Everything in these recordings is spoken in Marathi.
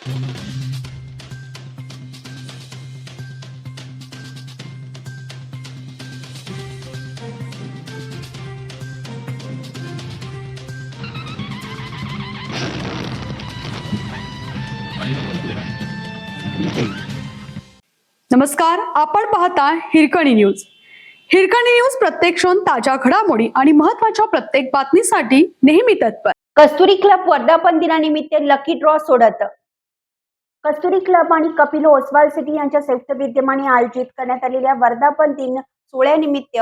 नमस्कार, आपण पाहता हिरकणी न्यूज. हिरकणी न्यूज प्रत्येक क्षण ताज्या घडामोडी आणि महत्त्वाच्या प्रत्येक बातमीसाठी नेहमी तत्पर. कस्तुरी क्लब वर्धापन दिनानिमित्त लकी ड्रॉ सोडत. कस्तुरी क्लब आणि कपिल ओसवाल सिटी यांच्या संयुक्त विद्यमाने आयोजित करण्यात आलेल्या वर्धापन दिन सोहळ्यानिमित्त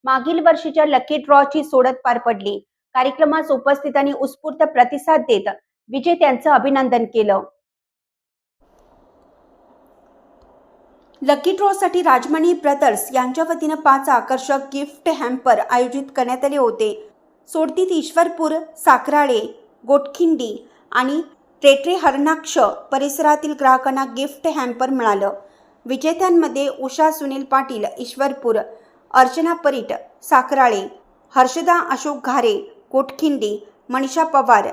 मागील वर्षीच्या लकी ड्रॉची सोडत पार पडली. कार्यक्रमास उपस्थितांनी उत्स्फूर्त प्रतिसाद देत विजेत्यांचं अभिनंदन केलं. लकी ड्रॉसाठी राजमणी ब्रदर्स यांच्या वतीनं 5 आकर्षक गिफ्ट हॅम्पर आयोजित करण्यात आले होते. सोडतीत ईश्वरपूर, साखराळे, गोटखिंडी आणि टेटरे हरणाक्ष परिसरातील ग्राहकांना गिफ्ट हॅम्पर मिळालं. विजेत्यांमध्ये उषा सुनील पाटील ईश्वरपूर, अर्चना परीट साखराळे, हर्षदा अशोक घारे गोटखिंडी, मनीषा पवार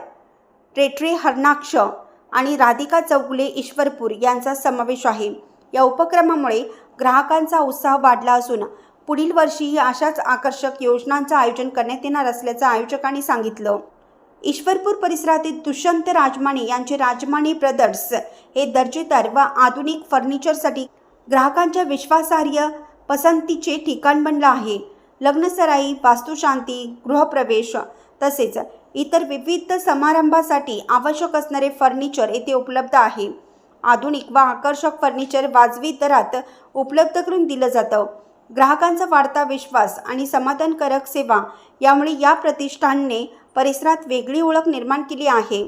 टेटरे हरणाक्ष आणि राधिका चौगुले ईश्वरपूर यांचा समावेश आहे. या उपक्रमामुळे ग्राहकांचा उत्साह वाढला असून पुढील वर्षीही अशाच आकर्षक योजनांचं आयोजन करण्यात येणार असल्याचं आयोजकांनी सांगितलं. ईश्वरपूर परिसरातील दुष्यंत राजमाने यांचे राजमाने ब्रदर्स हे दर्जेदार व आधुनिक फर्निचरसाठी ग्राहकांच्या विश्वासार्ह पसंतीचे ठिकाण बनलं आहे. लग्नसराई, वास्तुशांती, गृहप्रवेश तसेच इतर विविध समारंभासाठी आवश्यक असणारे फर्निचर येथे उपलब्ध आहे. आधुनिक व आकर्षक फर्निचर वाजवी दरात उपलब्ध करून दिलं जातं. ग्राहकांचा वाढता विश्वास आणि समाधानकारक सेवा यामुळे या प्रतिष्ठानने परिसरात वेगळी ओळख निर्माण केली आहे.